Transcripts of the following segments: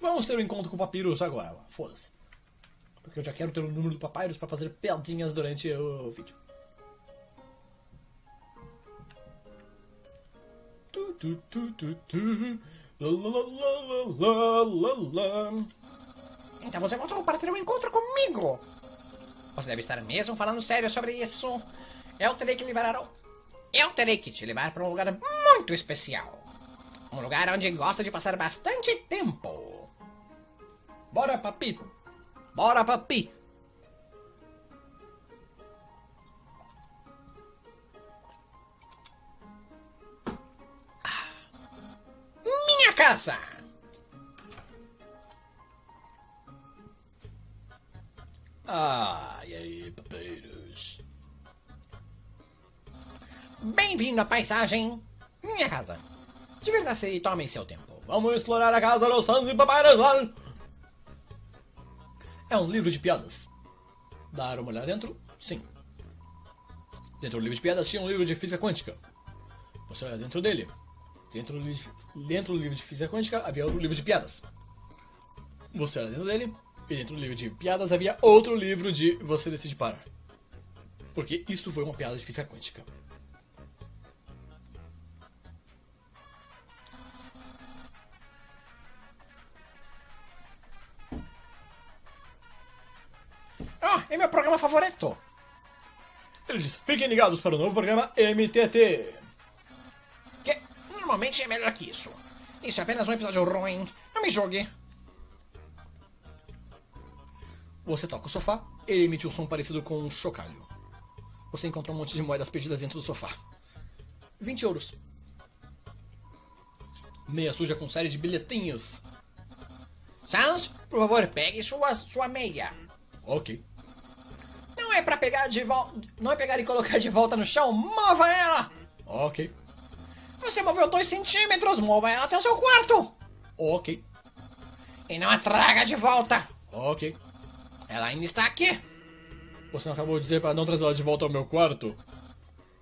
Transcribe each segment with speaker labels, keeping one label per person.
Speaker 1: Vamos ter um encontro com o Papyrus agora. Foda-se. Porque eu já quero ter o número do Papyrus pra fazer piadinhas durante o vídeo.
Speaker 2: Então você voltou para ter um encontro comigo. Você deve estar mesmo falando sério sobre isso. Eu terei que te levar para um lugar muito especial. Um lugar onde gosta de passar bastante tempo.
Speaker 1: Bora, papi! Bora, papi!
Speaker 2: Minha casa!
Speaker 1: Ah, e aí, Papyrus?
Speaker 2: Bem-vindo à paisagem. Minha casa. Divirta-se e tome seu tempo.
Speaker 1: Vamos explorar a casa dos Sans e Papyrus! É um livro de piadas. Dar uma olhada dentro? Sim. Dentro do livro de piadas tinha um livro de física quântica. Você olha dentro dele. Dentro do livro de física quântica havia outro livro de piadas. Você olha dentro dele. E dentro do livro de piadas havia outro livro de você decide parar. Porque isso foi uma piada de física quântica.
Speaker 2: Oh, é meu programa favorito.
Speaker 1: Ele diz, fiquem ligados para o novo programa MTT.
Speaker 2: Que normalmente é melhor que isso. Isso é apenas um episódio ruim. Não me julgue.
Speaker 1: Você toca o sofá, ele emite um som parecido com um chocalho. Você encontra um monte de moedas perdidas dentro do sofá. 20 euros. Meia suja com série de bilhetinhos.
Speaker 2: Sans, por favor, pegue sua meia.
Speaker 1: Ok.
Speaker 2: Não é pra pegar de volta. Não é pegar e colocar de volta no chão. Mova ela!
Speaker 1: Ok.
Speaker 2: Você moveu 2 centímetros. Mova ela até o seu quarto.
Speaker 1: Ok.
Speaker 2: E não a traga de volta.
Speaker 1: Ok.
Speaker 2: Ela ainda está aqui.
Speaker 1: Você não acabou de dizer para não trazer ela de volta ao meu quarto?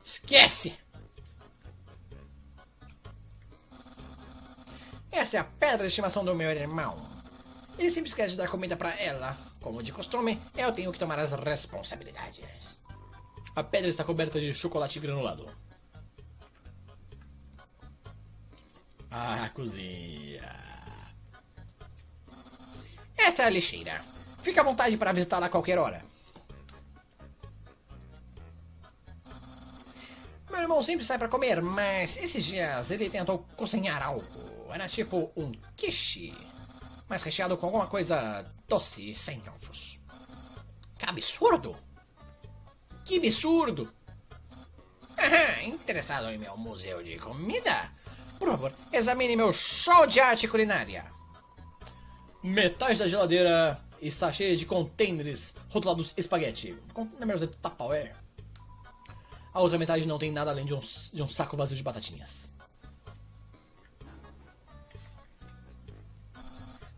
Speaker 2: Esquece. Essa é a pedra de estimação do meu irmão. Ele sempre esquece de dar comida pra ela. Como de costume, eu tenho que tomar as responsabilidades.
Speaker 1: A pedra está coberta de chocolate granulado. Ah, cozinha.
Speaker 2: Essa é a lixeira. Fique à vontade para visitá-la a qualquer hora. Meu irmão sempre sai para comer, mas esses dias ele tentou cozinhar algo. Era tipo um quiche, mas recheado com alguma coisa doce e sem ovos. Que absurdo! Que absurdo! Interessado em meu museu de comida? Por favor, examine meu show de arte culinária.
Speaker 1: Metade da geladeira está cheia de containers rotulados espaguete. Containers de Tupperware. A outra metade não tem nada além de um saco vazio de batatinhas.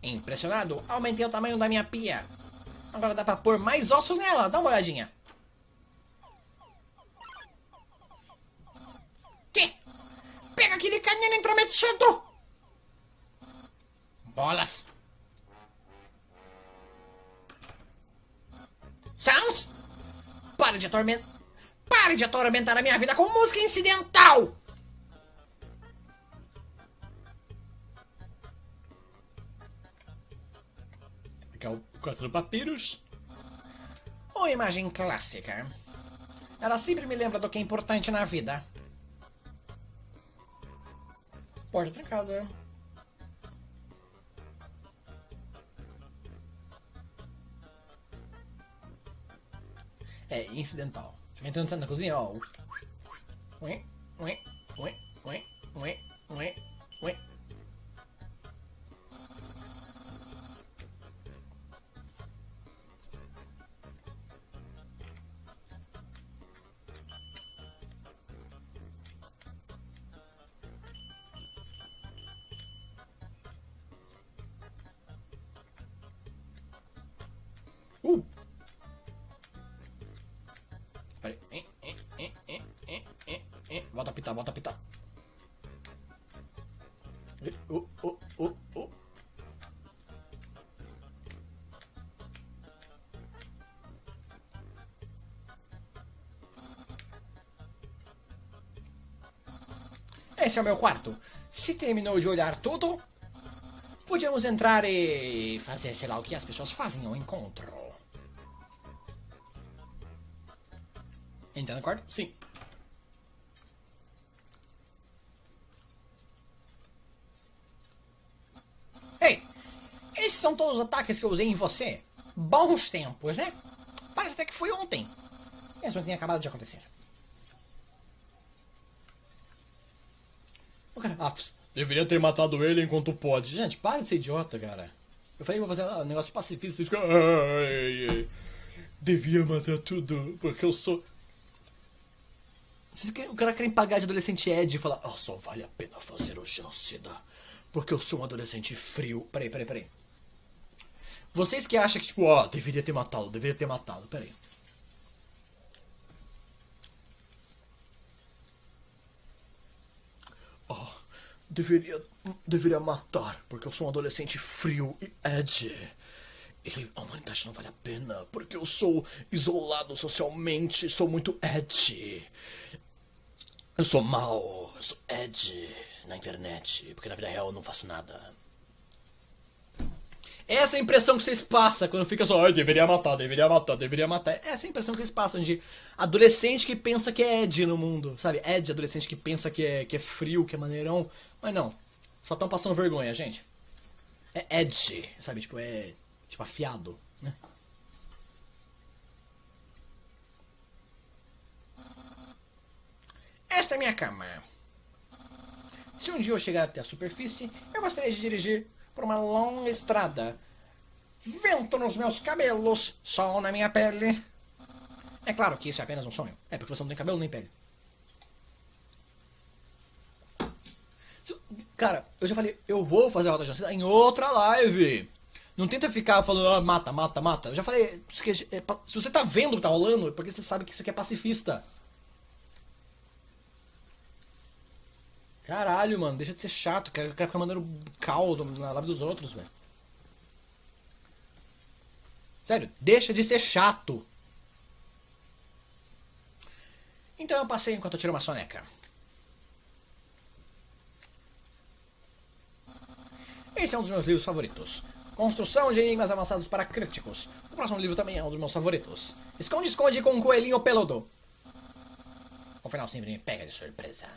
Speaker 2: Impressionado, aumentei o tamanho da minha pia. Agora dá pra pôr mais ossos nela, dá uma olhadinha. Que? Pega aquele canino intrometido! Bolas! Sans? Pare de atormentar a minha vida com música incidental!
Speaker 1: Aqui é o quarto do Papyrus.
Speaker 2: Uma imagem clássica. Ela sempre me lembra do que é importante na vida.
Speaker 1: Porta trancada. É incidental. Fica entrando na cozinha, ó.
Speaker 2: Ué, ué, ué, ué, ué, ué, ué.
Speaker 1: Peraí. Volta a pitar, volta a pitar.
Speaker 2: esse é o meu quarto. Se terminou de olhar tudo, podíamos entrar e fazer, sei lá, o que as pessoas fazem no encontro.
Speaker 1: Entrar no quarto? Sim.
Speaker 2: Ei, esses são todos os ataques que eu usei em você. Bons tempos, né? Parece até que foi ontem. Mesmo que tenha acabado de acontecer.
Speaker 1: O cara, deveria ter matado ele enquanto pode. Gente, para de ser idiota, cara. Eu falei que vou fazer um negócio pacifista. Devia matar tudo, porque eu sou... O cara quer pagar de adolescente Ed e falar, só vale a pena fazer o genocida, porque eu sou um adolescente frio. Peraí. Vocês que acham que, tipo, deveria ter matado. Peraí. Deveria matar, porque eu sou um adolescente frio e Ed. E a humanidade não vale a pena, porque eu sou isolado socialmente, sou muito Ed. Eu sou mau, eu sou Ed na internet, porque na vida real eu não faço nada. Essa é a impressão que vocês passam quando fica só, deveria matar. Essa é a impressão que vocês passam de adolescente que pensa que é Ed no mundo, sabe? Ed, adolescente que pensa que é frio, que é maneirão. Mas não, só estão passando vergonha, gente. É Ed, sabe? Tipo, afiado, né?
Speaker 2: Esta é minha cama. Se um dia eu chegar até a superfície, eu gostaria de dirigir por uma longa estrada. Vento nos meus cabelos, sol na minha pele. É claro que isso é apenas um sonho. É porque você não tem cabelo nem pele.
Speaker 1: Cara, eu já falei, eu vou fazer a Rota Genocida em outra live. Não tenta ficar falando, mata. Eu já falei, se você tá vendo o que tá rolando, é porque você sabe que isso aqui é pacifista. Caralho, mano, deixa de ser chato, quero ficar mandando caldo na live dos outros, velho. Sério, deixa de ser chato. Então eu passei enquanto eu tiro uma soneca. Esse é um dos meus livros favoritos. Construção de enigmas avançados para críticos. O próximo livro também é um dos meus favoritos. Esconde-esconde com um coelhinho peludo. O final sempre me pega de surpresa.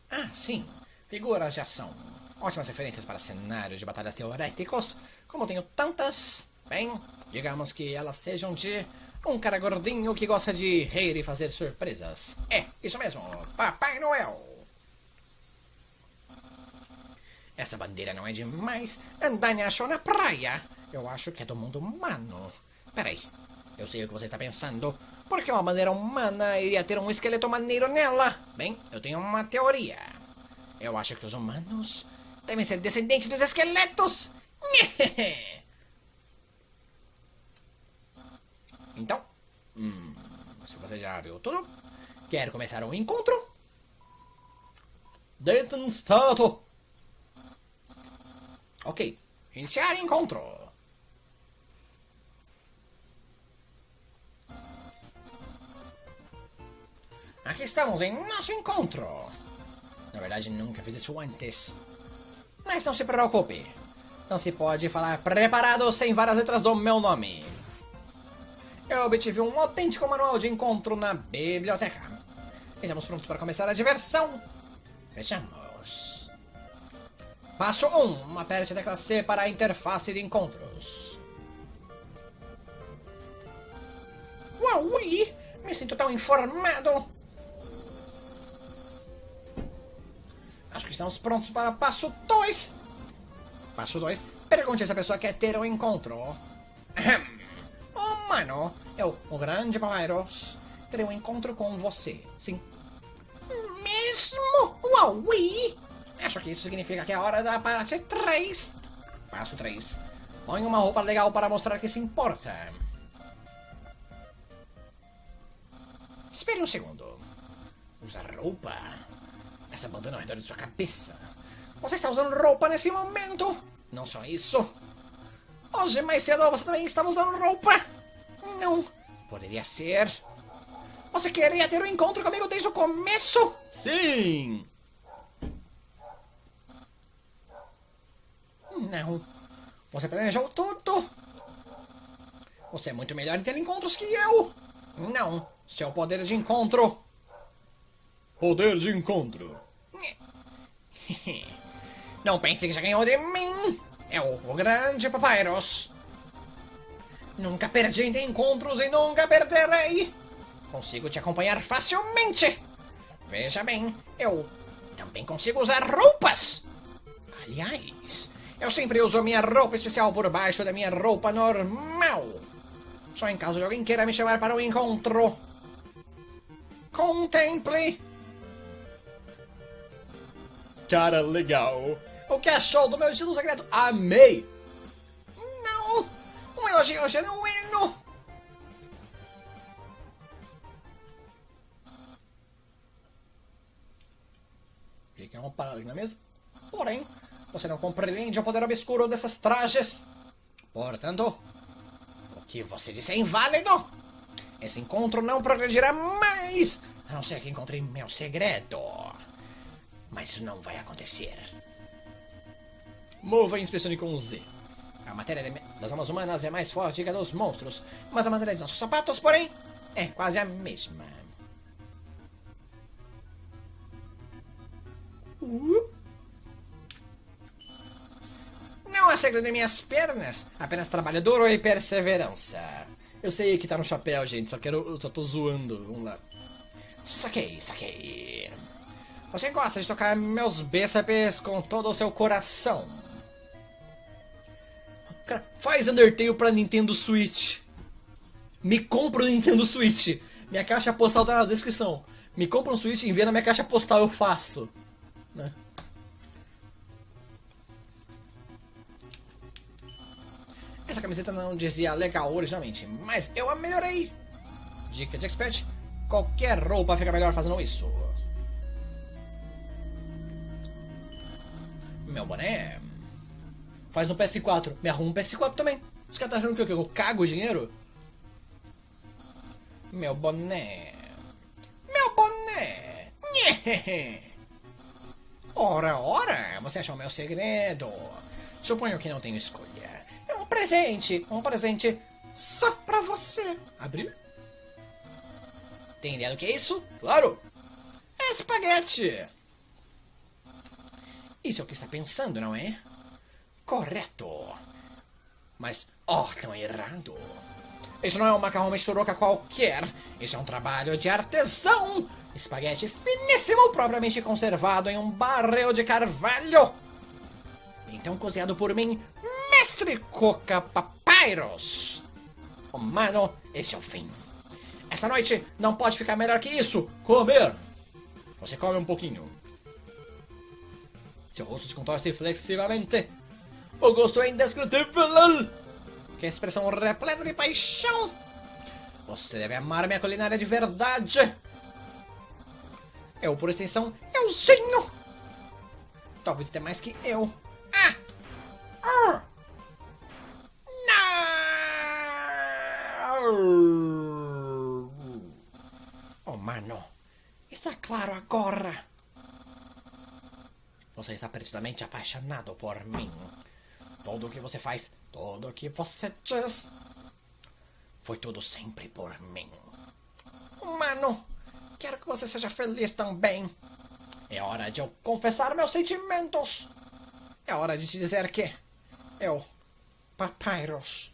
Speaker 1: Ah, sim. Figuras de ação. Ótimas referências para cenários de batalhas teoréticos. Como tenho tantas, bem, digamos que elas sejam de um cara gordinho que gosta de rir e fazer surpresas. É, isso mesmo, Papai Noel. Essa bandeira não é demais. Andania achou na praia. Eu acho que é do mundo humano. Peraí, eu sei o que você está pensando. Por que uma bandeira humana iria ter um esqueleto maneiro nela? Bem, eu tenho uma teoria. Eu acho que os humanos devem ser descendentes dos esqueletos. Então, se você já viu tudo, quer começar um encontro? Dayton Stato.
Speaker 2: Ok, iniciar encontro. Aqui estamos em nosso encontro. Na verdade, nunca fiz isso antes. Mas não se preocupe. Não se pode falar preparado sem várias letras do meu nome. Eu obtive um autêntico manual de encontro na biblioteca. Estamos prontos para começar a diversão. Fechamos. Passo 1. Aperte a tecla C para a interface de encontros. Uau, me sinto tão informado. Acho que estamos prontos para passo 2. Passo 2. Pergunte se a pessoa quer ter um encontro. Oh, mano, eu, o grande Papyrus, terei um encontro com você, sim. Mesmo? Uau, acho que isso significa que é hora da parte 3. Passo 3. Põe uma roupa legal para mostrar que se importa. Espere um segundo. Usar roupa? Essa bandana ao redor de sua cabeça. Você está usando roupa nesse momento? Não só isso. Hoje mais cedo você também estava usando roupa? Não. Poderia ser. Você queria ter um encontro comigo desde o começo?
Speaker 1: Sim!
Speaker 2: Não. Você planejou tudo. Você é muito melhor em ter encontros que eu. Não. Seu poder de encontro.
Speaker 1: Poder de encontro.
Speaker 2: Não pense que já ganhou de mim. É o grande Papyrus. Nunca perdi em encontros e nunca perderei. Consigo te acompanhar facilmente. Veja bem, eu também consigo usar roupas. Aliás, eu sempre uso minha roupa especial por baixo da minha roupa normal. Só em caso de alguém queira me chamar para um encontro. Contemple.
Speaker 1: Cara, legal.
Speaker 2: O que achou do meu estilo secreto? Amei. Não, um elogio genuíno. Fica uma parada aqui na mesa. Porém, você não compreende o poder obscuro dessas trajes. Portanto, o que você disse é inválido. Esse encontro não progredirá mais, a não ser que encontre meu segredo. Mas isso não vai acontecer.
Speaker 1: Mova e inspecione com Z.
Speaker 2: A matéria das almas humanas é mais forte que a dos monstros, mas a matéria de nossos sapatos, porém, é quase a mesma. Não há segredo em minhas pernas, apenas trabalho duro e perseverança.
Speaker 1: Eu sei que tá no chapéu, gente, só tô zoando. Vamos lá.
Speaker 2: Saquei. Você gosta de tocar meus bíceps com todo o seu coração.
Speaker 1: Cara, faz Undertale pra Nintendo Switch. Me compra o Nintendo Switch. Minha caixa postal tá na descrição. Me compra um Switch e envia na minha caixa postal, eu faço. Né?
Speaker 2: Essa camiseta não dizia legal originalmente, mas eu a melhorei. Dica de expert: qualquer roupa fica melhor fazendo isso. Meu boné.
Speaker 1: Faz no PS4. Me arruma um PS4 também. Os caras tá achando que eu cago o dinheiro?
Speaker 2: Meu boné. Ora, você achou meu segredo. Suponho que não tenho escolha. É um presente só pra você.
Speaker 1: Abrir?
Speaker 2: Tem ideia do que é isso?
Speaker 1: Claro!
Speaker 2: É espaguete. Isso é o que está pensando, não é? Correto. Mas, tão errado. Isso não é um macarrão michuruca qualquer. Isso é um trabalho de artesão. Espaguete finíssimo, propriamente conservado em um barril de carvalho. Então cozinhado por mim, Mestre Coca Papyrus. Mano, esse é o fim. Essa noite não pode ficar melhor que isso.
Speaker 1: Comer! Você come um pouquinho. Seu rosto se contorce flexivamente. O gosto é indescritível.
Speaker 2: Que expressão repleta de paixão. Você deve amar minha culinária de verdade. Eu, por extensão, euzinho. Talvez até mais que eu. Não! Oh, mano. Está claro agora. Você está perdidamente apaixonado por mim. Tudo o que você faz, tudo o que você diz, foi tudo sempre por mim. Mano, quero que você seja feliz também. É hora de eu confessar meus sentimentos. É hora de te dizer que eu, Papyrus,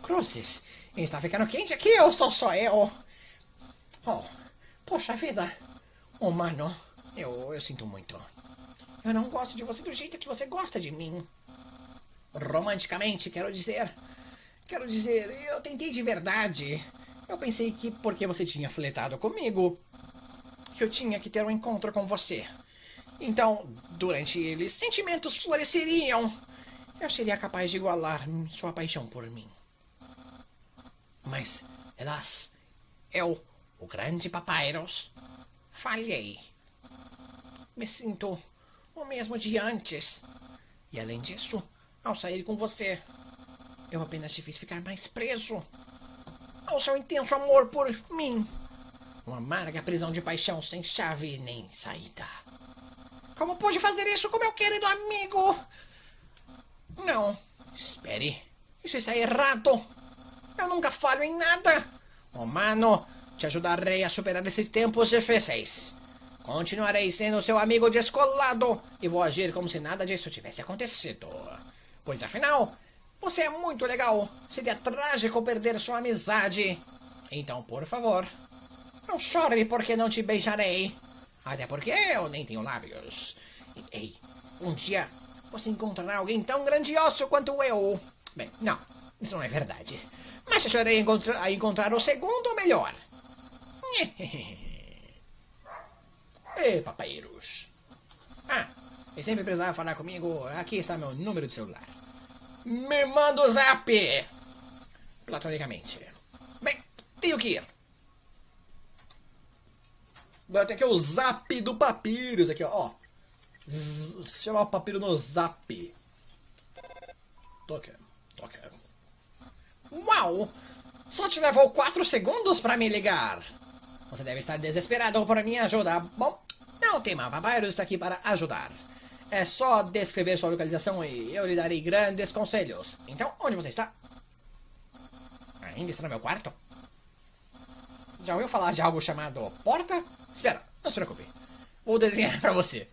Speaker 2: Cruzes, está ficando quente aqui, eu sou só eu. Poxa vida. Mano, eu sinto muito. Eu não gosto de você do jeito que você gosta de mim. Romanticamente, quero dizer, eu tentei de verdade. Eu pensei que porque você tinha flertado comigo, que eu tinha que ter um encontro com você. Então, durante ele, sentimentos floresceriam. Eu seria capaz de igualar sua paixão por mim. Mas, elas, eu, o grande Papyrus, falhei. Me sinto o mesmo de antes. E além disso, ao sair com você, Eu apenas te fiz ficar mais preso ao seu intenso amor por mim. Uma amarga prisão de paixão sem chave nem saída. Como pôde fazer isso com meu querido amigo? Não, espere. Isso está errado. Eu nunca falho em nada. Oh, mano, te ajudarei a superar esses tempos difíceis. Continuarei sendo seu amigo descolado e vou agir como se nada disso tivesse acontecido. Pois afinal, você é muito legal. Seria trágico perder sua amizade. Então, por favor, não chore porque não te beijarei. Até porque eu nem tenho lábios. Ei, um dia você encontrará alguém tão grandioso quanto eu. Bem, não, isso não é verdade. Mas chorei a encontrar o segundo melhor. Ei, papairos. E sempre precisava falar comigo. Aqui está meu número de celular. Me manda o zap! Platonicamente. Bem, tenho que ir.
Speaker 1: Tem aqui o zap do Papyrus. Aqui, ó. Chamar o Papyrus no zap. Toca.
Speaker 2: Uau! Só te levou 4 segundos para me ligar. Você deve estar desesperado por minha ajuda. Bom, não tema, Papyrus está aqui para ajudar. É só descrever sua localização e eu lhe darei grandes conselhos. Então, onde você está? Ainda está no meu quarto? Já ouviu falar de algo chamado porta? Espera, não se preocupe. Vou desenhar para você.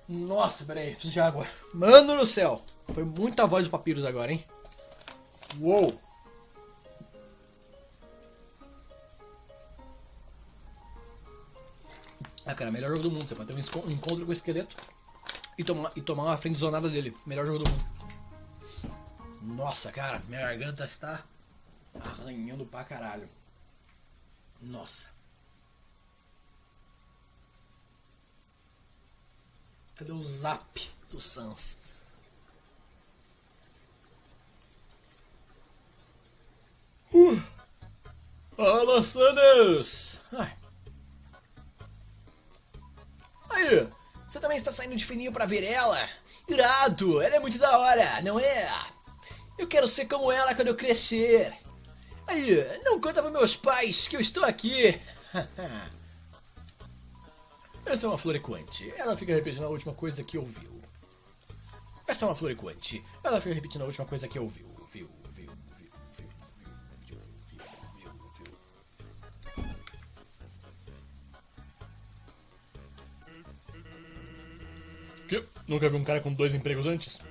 Speaker 1: Nossa, peraí, preciso de água. Mano do céu! Foi muita voz do Papyrus agora, hein? Uou! Cara, melhor jogo do mundo. Você pode ter um encontro com o esqueleto e tomar uma friendzonada dele. Melhor jogo do mundo. Nossa, cara, minha garganta está arranhando pra caralho. Nossa. Cadê o zap do Sans? Fala, Sanders! Aí, você também está saindo de fininho pra ver ela? Irado, ela é muito da hora, não é? Eu quero ser como ela quando eu crescer. Aí, não conta para meus pais que eu estou aqui. Essa é uma floricuante. Ela fica repetindo a última coisa que ouviu. Essa é uma floricuante. Ela fica repetindo a última coisa que ouviu. Viu. Que? Nunca vi um cara com 2 empregos antes?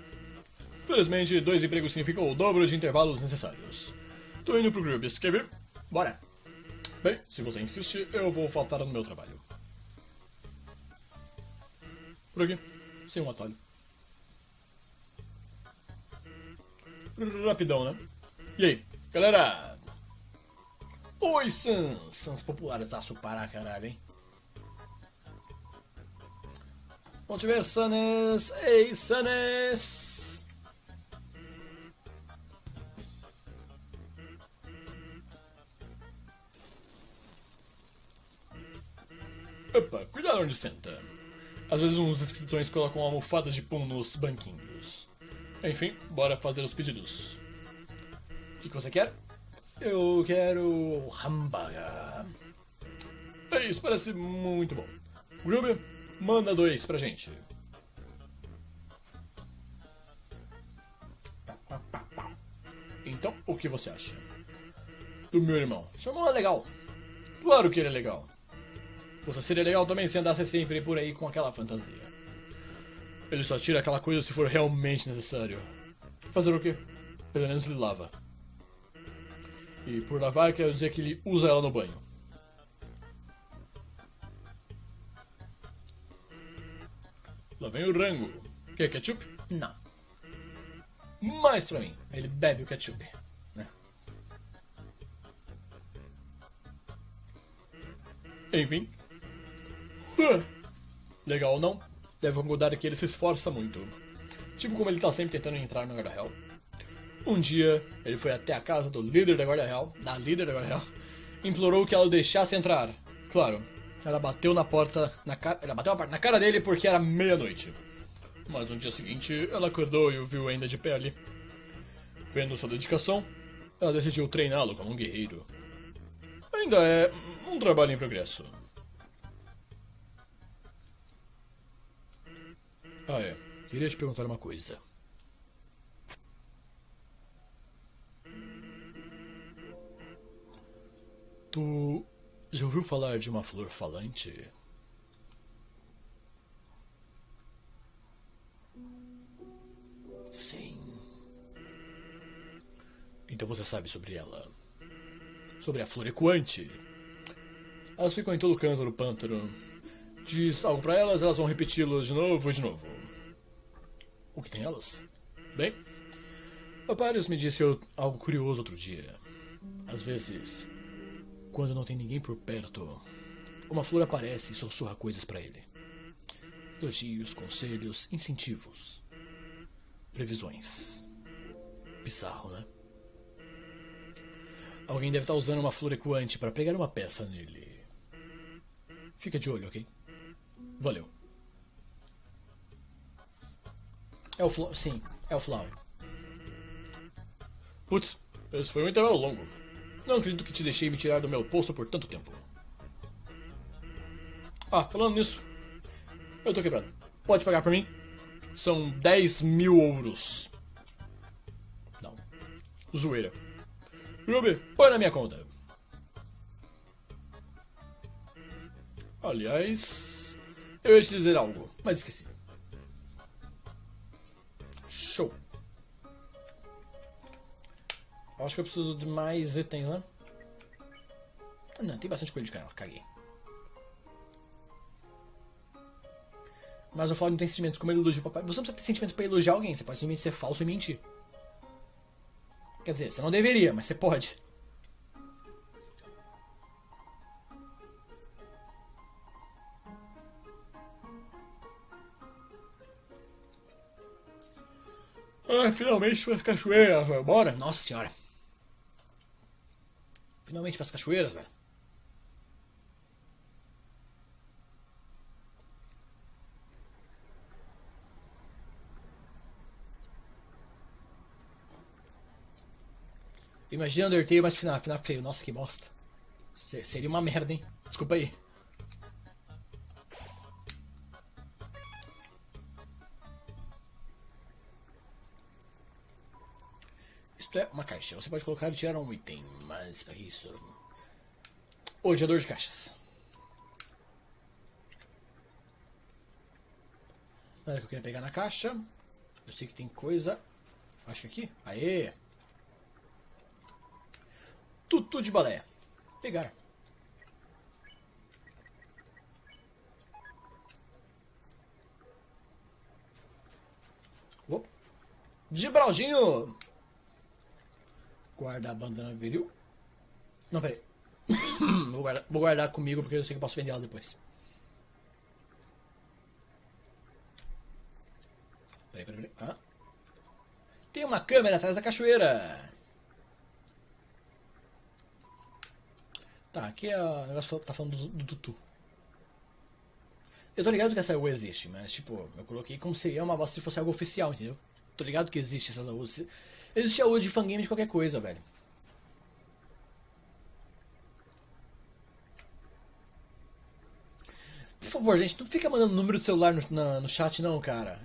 Speaker 1: Felizmente, 2 empregos significam o dobro de intervalos necessários. Tô indo pro Grubis, quer ver? Bora! Bem, se você insiste, eu vou faltar no meu trabalho. Por aqui, sem um atalho. Rapidão, né? E aí, galera? Oi, Sans! Sans populares, aço para caralho, hein? Bom te ver, Sanes! Ei, Sanes! Opa, cuidado onde senta. Às vezes uns escritões colocam almofadas de pum nos banquinhos. Enfim, bora fazer os pedidos. O que você quer? Eu quero hambúrguer. Isso parece muito bom. Grube, manda 2 pra gente. Então, o que você acha? Do meu irmão. Seu irmão é legal. Claro que ele é legal. Você seria legal também se andasse sempre por aí com aquela fantasia. Ele só tira aquela coisa se for realmente necessário. Fazer o quê? Pelo menos ele lava. E por lavar quer dizer que ele usa ela no banho. Lá vem o rango. Quer ketchup? Não. Mais pra mim. Ele bebe o ketchup. Enfim. Legal ou não? Deve concordar que ele se esforça muito. Tipo como ele tá sempre tentando entrar no Garahel. Um dia, ele foi até a casa do líder da Guarda Real, implorou que ela o deixasse entrar. Claro, ela bateu na porta, ela bateu a porta na cara dele porque era meia-noite. Mas no dia seguinte, ela acordou e o viu ainda de pé ali. Vendo sua dedicação, ela decidiu treiná-lo como um guerreiro. Ainda é um trabalho em progresso. Ah, é. Queria te perguntar uma coisa. Tu já ouviu falar de uma flor falante? Sim. Então você sabe sobre ela. Sobre a flor ecoante. Elas ficam em todo canto do pântano. Diz algo pra elas, elas vão repeti-lo de novo e de novo. O que tem elas? Bem, Paparius me disse algo curioso outro dia. Às vezes, quando não tem ninguém por perto, uma flor aparece e sussurra coisas pra ele. Elogios, conselhos, incentivos. Previsões. Bizarro, né? Alguém deve estar usando uma flor ecoante para pegar uma peça nele. Fica de olho, ok? Valeu. Sim, é o Flower. Putz, esse foi um intervalo longo. Não acredito que te deixei me tirar do meu posto por tanto tempo. Ah, falando nisso, eu tô quebrado. Pode pagar pra mim? São 10.000 ouros. Não. Zoeira. Ruby, põe na minha conta. Aliás, eu ia te dizer algo, mas esqueci. Show. Acho que eu preciso de mais itens, né? Não, tem bastante coelho de canal, caguei. Mas o Flower não tem sentimentos como ele elogia o papai. Você não precisa ter sentimentos pra elogiar alguém, você pode simplesmente ser falso e mentir. Quer dizer, você não deveria, mas você pode. Ah, finalmente para as cachoeiras, velho. Bora? Nossa senhora. Finalmente para as cachoeiras, velho. Imagina Undertale, mas final feio. Nossa, que bosta. Seria uma merda, hein? Desculpa aí. Isto é uma caixa. Você pode colocar e tirar um item, mas para isso... Odiador de caixas. Nada que eu queria pegar na caixa. Eu sei que tem coisa. Acho que aqui. Aê! Tutu de balé. Pegar. Opa. Gibraldinho! Guardar a bandana viril. Não, peraí. vou guardar comigo porque eu sei que eu posso vender ela depois. Peraí. Ah. Tem uma câmera atrás da cachoeira. Tá, aqui é o negócio que tá falando do Tutu. Eu tô ligado que essa U existe, mas tipo, eu coloquei como seria uma bosta se fosse algo oficial, entendeu? Tô ligado que existe essas AUs. Existe AU de fangame de qualquer coisa, velho. Por favor, gente, não fica mandando número de celular no chat não, cara.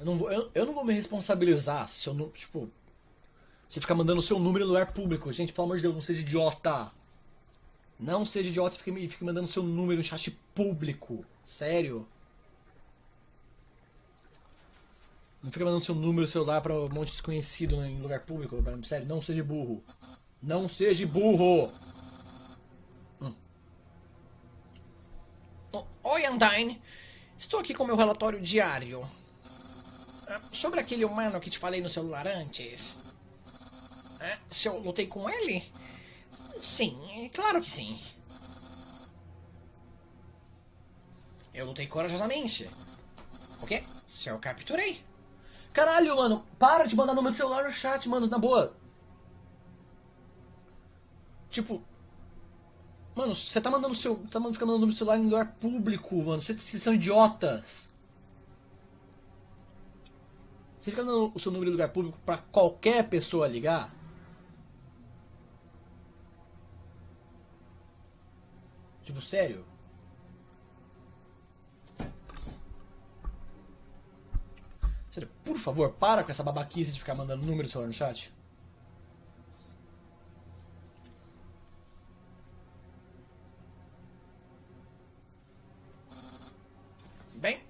Speaker 1: Eu não vou me responsabilizar se eu não, tipo... Você ficar mandando o seu número no lugar público. Gente, pelo amor de Deus, não seja idiota. Não seja idiota e fique mandando seu número no chat público. Sério. Não fica mandando seu número celular pra um monte de desconhecido em lugar público. Sério, não seja burro. Não seja burro. Oi, Undyne. Estou aqui com meu relatório diário. Sobre aquele humano que te falei no celular antes. Se eu lutei com ele? Sim, claro que sim. Eu lutei corajosamente. O quê? Se eu capturei? Caralho, mano, para de mandar número de celular no chat, mano, na boa. Tipo, mano, você tá mandando fica mandando número do celular em lugar público, mano. Vocês são idiotas. Você fica dando o seu número em lugar público pra qualquer pessoa ligar? Tipo, sério? Sério, por favor, para com essa babaquice de ficar mandando número do celular no chat.
Speaker 2: Bem,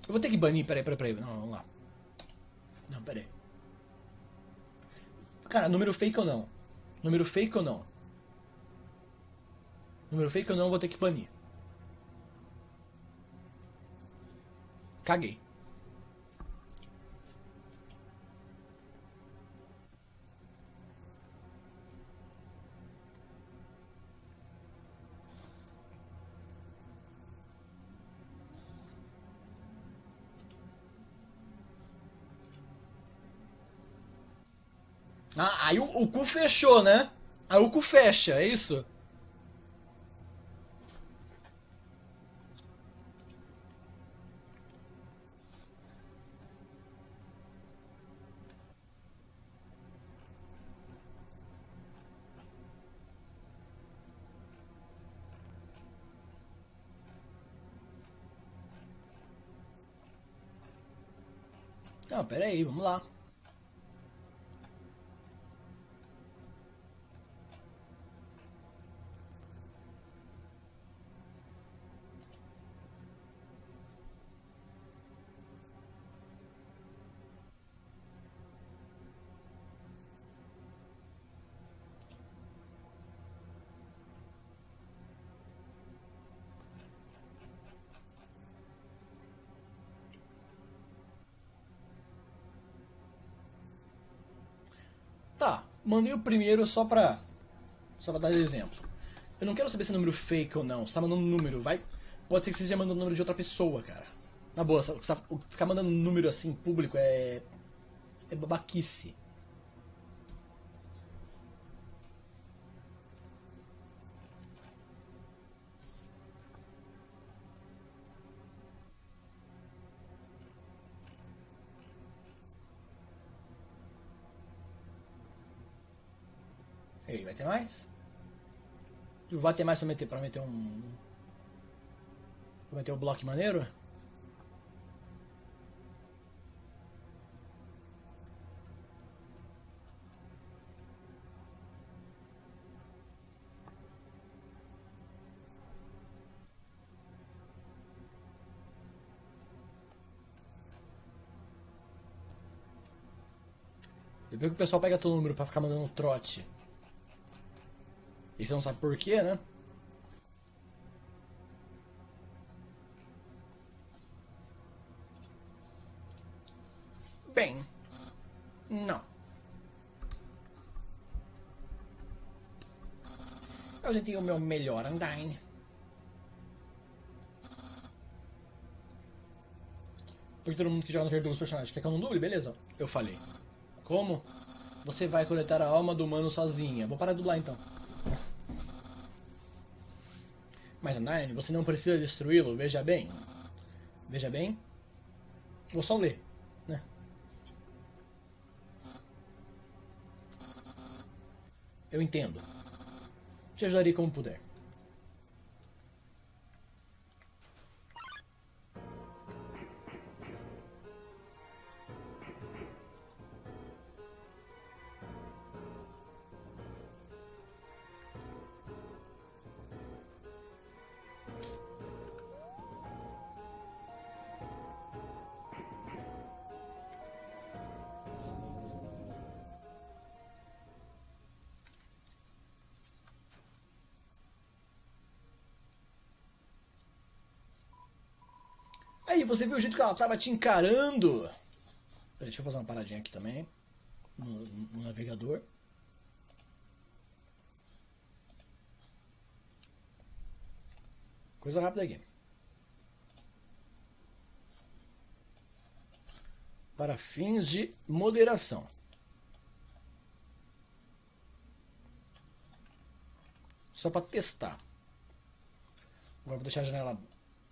Speaker 1: eu vou ter que banir, peraí. Não, vamos lá. Não, peraí. Cara, número fake ou não? Número fake ou não? Número fake ou não, eu vou ter que banir. Caguei. Ah, aí o cu fechou, né? Aí o cu fecha, é isso? Não, pera aí, vamos lá. Tá, mandei o primeiro só pra dar exemplo. Eu não quero saber se é número fake ou não. Você tá mandando número, vai. Pode ser que você esteja mandando número de outra pessoa, cara. Na boa, ficar mandando número assim público é babaquice. Ei, vai ter mais? Vai ter mais pra meter um. Pra meter um bloco maneiro? Depois que o pessoal pega todo o número pra ficar mandando um trote. E você não sabe por quê, né?
Speaker 2: bem, não. Eu tentei o meu melhor, Undyne.
Speaker 1: Porque todo mundo que joga no Verdugo os personagens quer que eu não duble, beleza. Eu falei. Como? Você vai coletar a alma do humano sozinha. Vou parar de dublar então. Mas Undyne, você não precisa destruí-lo, veja bem. Veja bem. Vou só ler, né? Eu entendo. Te ajudarei como puder. Aí, você viu o jeito que ela tava te encarando? Peraí, deixa eu fazer uma paradinha aqui também. No navegador. Coisa rápida aqui. para fins de moderação. Só para testar. Agora vou deixar a janela.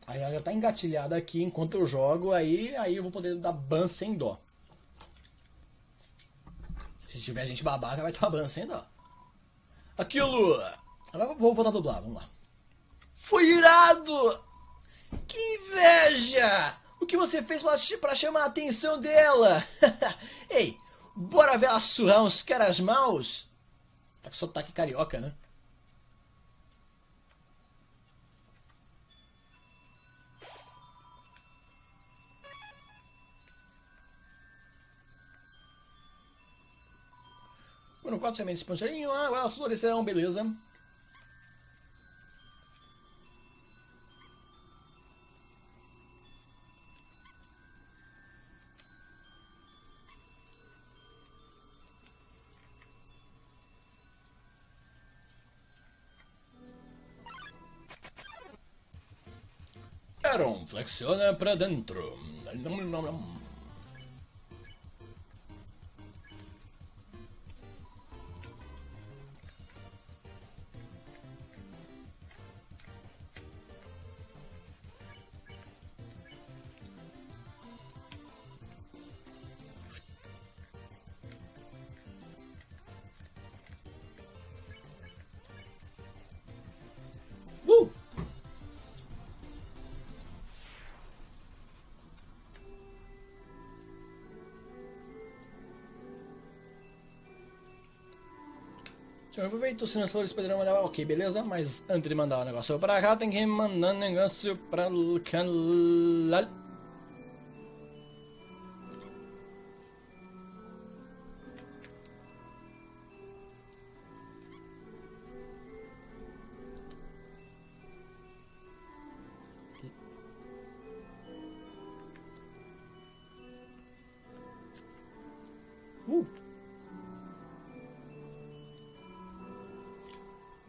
Speaker 1: A janela já está engatilhada aqui enquanto eu jogo, aí eu vou poder dar ban sem dó. Se tiver gente babaca, vai tomar ban sem dó. Aquilo! Agora vou voltar a dublar, vamos lá. Foi irado! Que inveja! O que você fez pra chamar a atenção dela? Ei, bora ver ela surrar uns caras maus? Tá com sotaque carioca, né? Foram 4 sementes de poncharinho, agora elas florescerão, beleza. Aaron, flexiona pra dentro. Senhor, aproveita os flores poderão mandar. Ok, beleza, mas antes de mandar o negócio pra cá, tem que mandar o negócio pra lá.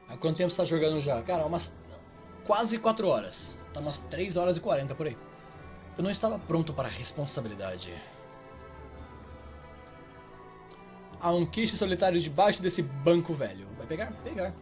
Speaker 1: Há quanto tempo você tá jogando já? Cara, umas quase 4 horas. Tá umas 3 horas e 40 por aí. Eu não estava pronto para a responsabilidade. Há um quiche solitário debaixo desse banco velho. Vai pegar? Pegar.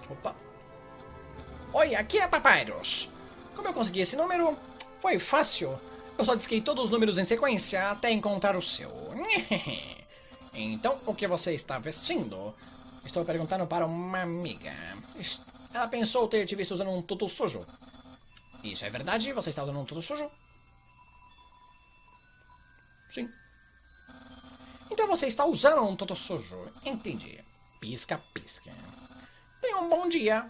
Speaker 1: Opa.
Speaker 2: Oi, aqui é Papyrus. Como eu consegui esse número? Foi fácil. Eu só disquei todos os números em sequência até encontrar o seu. Então, o que você está vestindo? Estou perguntando para uma amiga. Ela pensou ter te visto usando um tutu sujo. Isso é verdade? Você está usando um tutu sujo?
Speaker 1: Sim.
Speaker 2: Então você está usando um tutu sujo. Entendi. Pisca, pisca. Tenha um bom dia.